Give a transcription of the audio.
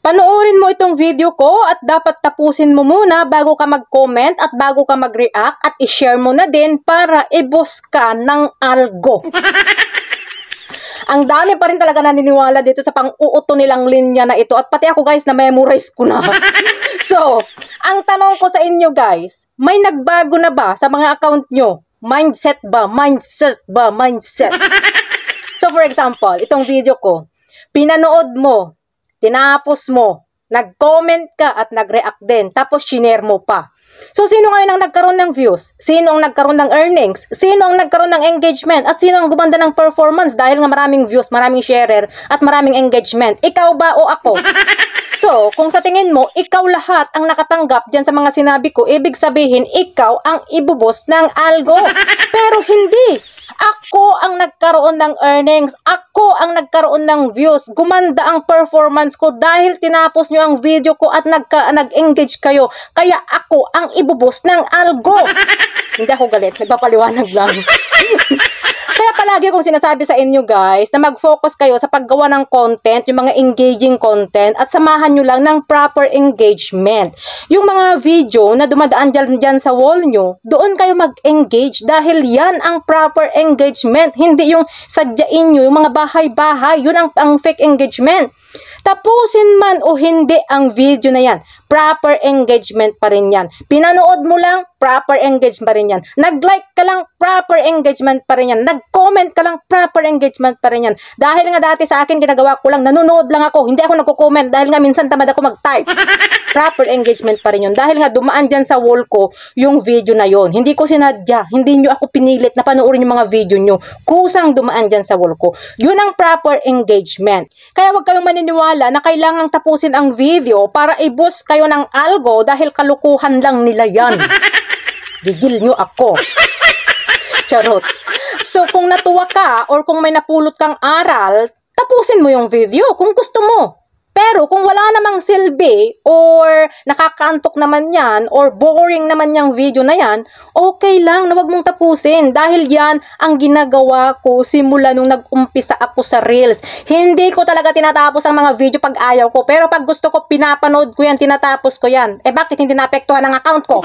Panoorin mo itong video ko at dapat tapusin mo muna bago ka mag-comment at bago ka mag-react at i-share mo na din para i-boost ka ng algo. Ang dami pa rin talaga naniniwala dito sa pang-uuto nilang linya na ito at pati ako guys na-memorize ko na. So, ang tanong ko sa inyo guys, may nagbago na ba sa mga account nyo? Mindset ba? Mindset ba? Mindset. So for example, itong video ko, pinanood mo, tinapos mo, nag-comment ka at nag-react din, tapos shinare mo pa. So, sino ngayon ang nagkaroon ng views? Sino ang nagkaroon ng earnings? Sino ang nagkaroon ng engagement? At sino ang gumanda ng performance dahil nga maraming views, maraming sharer, at maraming engagement? Ikaw ba o ako? So, kung sa tingin mo, ikaw lahat ang nakatanggap dyan sa mga sinabi ko, ibig sabihin, ikaw ang ibubos ng algo. Pero hindi. Ako ang nagkaroon ng earnings. Ako ang nagkaroon ng views. Gumanda ang performance ko dahil tinapos nyo ang video ko at nag-engage kayo. Kaya ako ang ibubos ng algo. Hindi ako galit. Nagpapaliwanag lang. Kaya palagi kong sinasabi sa inyo guys na mag-focus kayo sa paggawa ng content, yung mga engaging content at samahan nyo lang ng proper engagement. Yung mga video na dumadaan dyan sa wall nyo, doon kayo mag-engage dahil yan ang proper engagement. Hindi yung sadyain nyo, yung mga bahay-bahay, yun ang fake engagement. Tapusin man o hindi ang video na yan, proper engagement pa rin yan. Pinanood mo lang, proper engagement pa rin yan. Nag-like ka lang, proper engagement pa rin yan. Nag-comment ka lang, proper engagement pa rin yan. Dahil nga dati sa akin, ginagawa ko lang, nanonood lang ako, hindi ako nagko-comment dahil nga minsan tamad ako mag-type. Proper engagement pa rin yun. Dahil nga dumaan dyan sa wall ko yung video na yon. Hindi ko sinadya, hindi nyo ako pinilit na panoorin yung mga video nyo. Kusang dumaan dyan sa wall ko. Yun ang proper engagement. Kaya wag kayong maniniwala na kailangang tapusin ang video para i-boost kayo ng algo dahil kalukuhan lang nila yan. Gigil nyo ako. Charot. So kung natuwa ka or kung may napulot kang aral, tapusin mo yung video kung gusto mo. Pero kung wala namang silbi or nakakaantok naman yan or boring naman yung video na yan, okay lang na wag mong tapusin dahil yan ang ginagawa ko simula nung nag-umpisa ako sa Reels. Hindi ko talaga tinatapos ang mga video pag ayaw ko, pero pag gusto ko pinapanood ko yan, tinatapos ko yan. Eh bakit hindi naapektuhan ang account ko?